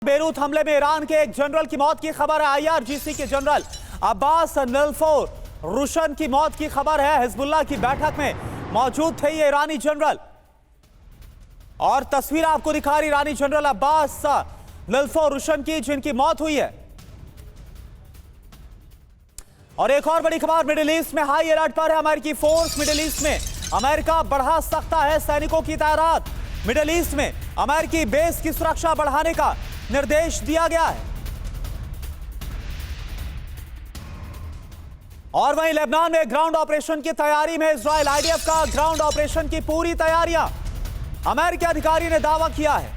Beirut हमले में Iran के एक जनरल की मौत की खबर है। आईआरजीसी के जनरल अब्बास नल्फोर रुशन की मौत की खबर है। हिजबुल्लाह की बैठक में मौजूद थे ये ईरानी जनरल और तस्वीर आपको दिखा रही ईरानी जनरल अब्बास नल्फोर रुशन की, जिनकी मौत हुई है। और एक और बड़ी खबर, मिडिल ईस्ट में हाई अलर्ट पर है अमेरिकी फोर्स। मिडिल ईस्ट में अमेरिका बढ़ा सकता है सैनिकों की तैनात। मिडिल ईस्ट में अमेरिकी बेस की सुरक्षा बढ़ाने का निर्देश दिया गया है। और वहीं लेबनान में ग्राउंड ऑपरेशन की तैयारी में इजराइल। आईडीएफ का ग्राउंड ऑपरेशन की पूरी तैयारियां अमेरिकी अधिकारी ने दावा किया है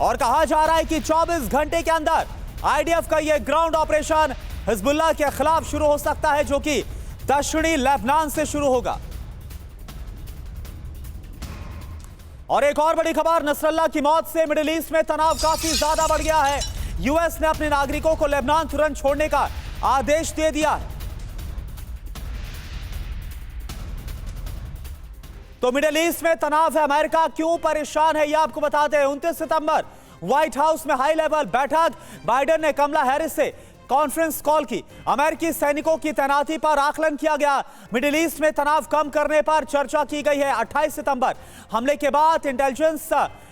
और कहा जा रहा है कि 24 घंटे के अंदर आईडीएफ का यह ग्राउंड ऑपरेशन हिजबुल्लाह के खिलाफ शुरू हो सकता है, जो कि दक्षिणी लेबनान से शुरू होगा। और एक और बड़ी खबर, नसरल्लाह की मौत से मिडिल ईस्ट में तनाव काफी ज्यादा बढ़ गया है। यूएस ने अपने नागरिकों को लेबनान तुरंत छोड़ने का आदेश दे दिया है। तो मिडिल ईस्ट में तनाव है। अमेरिका क्यों परेशान है, यह आपको बताते हैं। 29 सितंबर व्हाइट हाउस में हाई लेवल बैठक। बाइडेन ने कमला हैरिस से कॉन्फ्रेंस कॉल की। अमेरिकी सैनिकों की तैनाती पर आकलन किया गया। मिडिल ईस्ट में तनाव कम करने पर चर्चा की गई है। 28 सितंबर हमले के बाद इंटेलिजेंस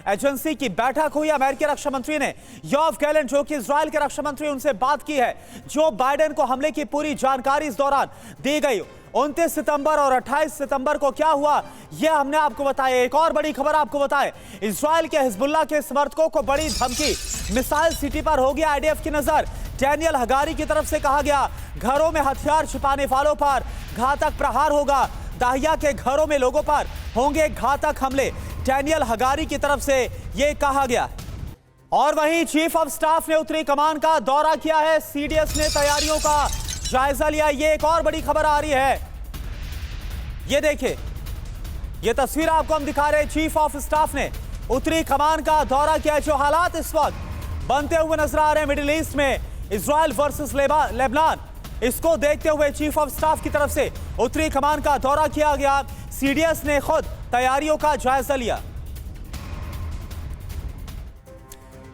एजेंसी की बैठक हुई। अमेरिकी रक्षा मंत्री ने योव गैलेंट, जो कि इजराइल के रक्षा मंत्री, उनसे बात की है। जो बाइडेन को हमले की पूरी जानकारी इस दौरान दी गई। 29 सितंबर और 28 सितंबर को क्या हुआ, यह हमने आपको बताया। एक और बड़ी खबर आपको बताएं, इजराइल के हिजबुल्लाह के समर्थकों को बड़ी धमकी। मिसाइल सिटी पर होगी आईडीएफ की नजर। डैनियल हगारी की तरफ से कहा गया, घरों में हथियार छिपाने वालों पर घातक प्रहार होगा। दाहिया के घरों में लोगों पर होंगे घातक हमले। डैनियल हगारी की तरफ से यह कहा गया। और वहीं चीफ ऑफ स्टाफ ने उत्तरी कमान का दौरा किया है। सीडीएस ने तैयारियों का जायजा लिया। ये एक और बड़ी खबर आ रही है। ये देखिए, ये तस्वीर आपको हम दिखा रहे हैं। चीफ ऑफ स्टाफ ने उत्तरी कमान का दौरा किया। जो हालात इस वक्त बनते हुए नजर आ रहे हैं मिडिल ईस्ट में, इजराइल वर्सेस लेबनान, इसको देखते हुए चीफ ऑफ स्टाफ की तरफ से उत्तरी कमान का दौरा किया गया। सीडीएस ने खुद तैयारियों का जायजा लिया।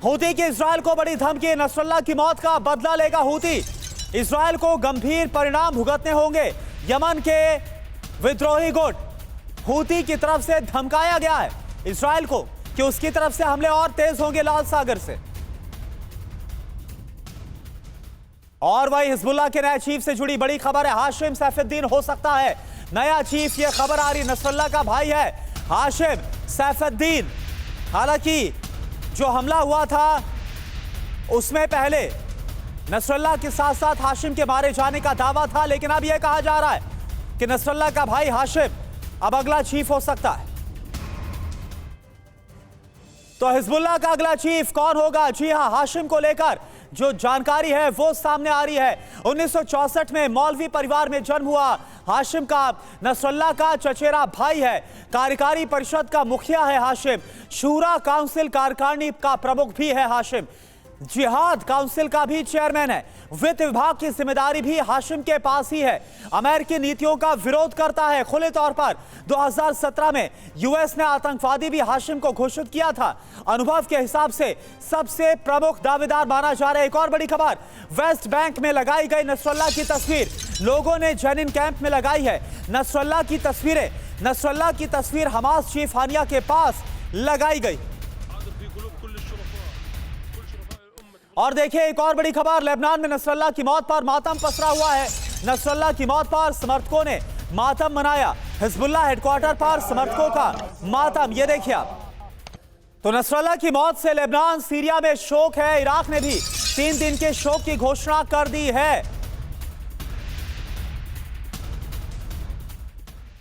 हूती की इजराइल को बड़ी धमकी। नसरल्लाह की मौत का बदला लेगा हूती। इजराइल को गंभीर परिणाम भुगतने होंगे। यमन के विद्रोही गुट हूती की तरफ से धमकाया गया है इजराइल को कि उसकी तरफ से हमले और तेज होंगे लाल सागर से। और वही हिजबुल्लाह के नए चीफ से जुड़ी बड़ी खबर है। हाशिम सैफुद्दीन हो सकता है नया चीफ। यह खबर आ रही, नसरल्लाह का भाई है हाशिम सैफुद्दीन। हालांकि जो हमला हुआ था उसमें पहले नसरल्लाह के साथ साथ हाशिम के मारे जाने का दावा था, लेकिन अब यह कहा जा रहा है कि नसरल्लाह का भाई हाशिम अब अगला चीफ हो सकता है। तो हिजबुल्लाह का अगला चीफ कौन होगा? जी हां, हाशिम को लेकर जो जानकारी है वो सामने आ रही है। 1964 में मौलवी परिवार में जन्म हुआ हाशिम का नसरल्लाह का चचेरा भाई है। कार्यकारी परिषद का मुखिया है हाशिम। शूरा काउंसिल कार्यकारिणी का प्रमुख भी है हाशिम। जिहाद काउंसिल का भी चेयरमैन है। वित्त विभाग की जिम्मेदारी भी हाशिम के पास ही है। अमेरिकी नीतियों का विरोध करता है खुले तौर पर। 2017 में यूएस ने आतंकवादी भी हाशिम को घोषित किया था। अनुभव के हिसाब से सबसे प्रमुख दावेदार माना जा रहा है। एक और बड़ी खबर, वेस्ट बैंक में लगाई गई नसरल्लाह की तस्वीर। लोगों ने जेनिन कैंप में लगाई है नसरल्लाह की तस्वीरें। नसरल्लाह की तस्वीर हमास चीफ हानिया के पास लगाई गई। और देखिए एक और बड़ी खबर, लेबनान में नसरल्लाह की मौत पर मातम पसरा हुआ है। नसरल्लाह की मौत पर समर्थकों ने मातम मनाया। हिजबुल्लाह हेडक्वार्टर पर समर्थकों का मातम, ये देखिए आप। तो नसरल्लाह की मौत से लेबनान, सीरिया में शोक है। इराक ने भी 3 दिन के शोक की घोषणा कर दी है।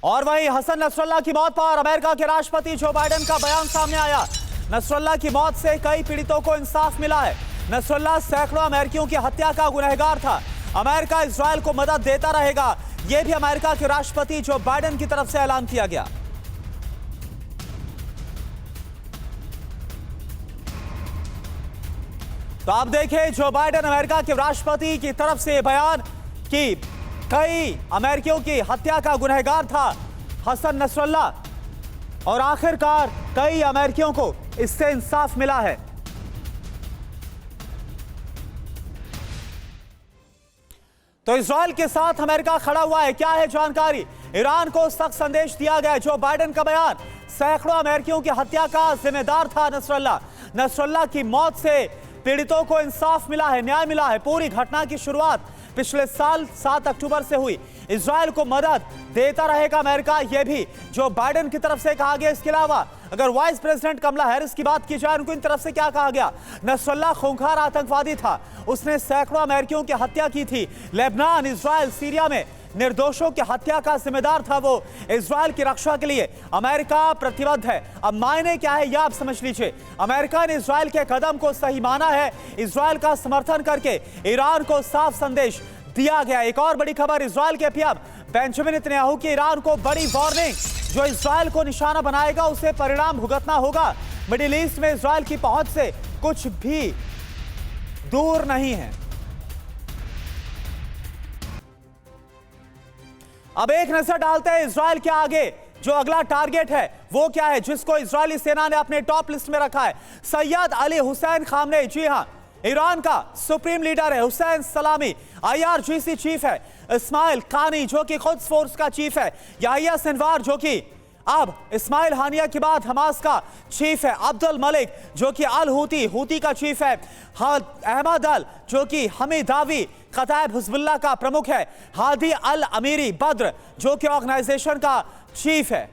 और वहीं हसन नसरल्लाह की मौत पर अमेरिका के राष्ट्रपति जो बाइडेन का बयान सामने आया। नसरल्लाह की मौत से कई पीड़ितों को इंसाफ मिला है। नसरल्लाह सैकड़ों अमेरिकियों की हत्या का गुनहगार था। अमेरिका इजराइल को मदद देता रहेगा, यह भी अमेरिका के राष्ट्रपति जो बाइडेन की तरफ से ऐलान किया गया। तो आप देखें, जो बाइडेन अमेरिका के राष्ट्रपति की तरफ से बयान कि कई अमेरिकियों की हत्या का गुनहगार था हसन नसरल्लाह और आखिरकार कई अमेरिकियों को इससे इंसाफ मिला है। तो इजराइल के साथ अमेरिका खड़ा हुआ है, क्या है जानकारी? ईरान को सख्त संदेश दिया गया। जो बाइडेन का बयान, सैकड़ों अमेरिकियों की हत्या का जिम्मेदार था नसरल्ला की मौत से पीड़ितों को इंसाफ मिला है, न्याय मिला है। पूरी घटना की शुरुआत पिछले साल 7 अक्टूबर से हुई। इजराइल को मदद देता रहेगा अमेरिका, यह भी जो बाइडेन की तरफ से कहा गया। इसके अलावा अगर वाइस प्रेसिडेंट कमला हैरिस की बात की जाए, उनकी तरफ से क्या कहा गया? नसरल्ला खूंखार आतंकवादी था, उसने सैकड़ों अमेरिकियों की हत्या की थी। लेबनान, इजराइल, सीरिया में निर्दोषों की हत्या का जिम्मेदार था वो। इजराइल की रक्षा के लिए अमेरिका प्रतिबद्ध है। अब मायने क्या है, यह आप समझ लीजिए। अमेरिका ने इजराइल के कदम को सही माना है। इजराइल का समर्थन करके ईरान को साफ संदेश दिया गया। एक और बड़ी खबर इजराइल के पीएम बेंजामिन नेतन्याहू की ईरान को बड़ी वार्निंग। जो इजराइल को निशाना बनाएगा उसे परिणाम भुगतना होगा। मिडिल ईस्ट में इजराइल की पहुंच से कुछ भी दूर नहीं है। अब एक नजर डालते हैं इजराइल के आगे जो अगला टारगेट है वो क्या है, जिसको इजरायली सेना ने अपने टॉप लिस्ट में रखा है। सैयद अली हुसैन खामनेई, जी हां, ईरान का सुप्रीम लीडर है। हुसैन सलामी IRGC चीफ है। इस्माइल कानी जो कि खुद्स फोर्स का चीफ है। याहिया सिनवार जो कि अब इस्माइल हानिया के बाद हमास का चीफ है। अब्दुल मलिक जो कि अल हूती का चीफ है। अहमद अल जो कि हमीदावी कतायब हिजबुल्लाह का प्रमुख है। हादी अल अमीरी बद्र जो कि ऑर्गेनाइजेशन का चीफ है।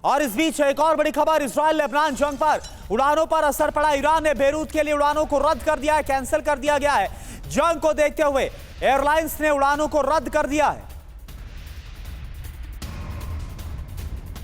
और इस बीच एक और बड़ी खबर, इजराइल लेबनान जंग पर उड़ानों पर असर पड़ा। ईरान ने बेरूत के लिए उड़ानों को रद्द कर दिया है, कैंसिल कर दिया गया है। जंग को देखते हुए एयरलाइंस ने उड़ानों को रद्द कर दिया है।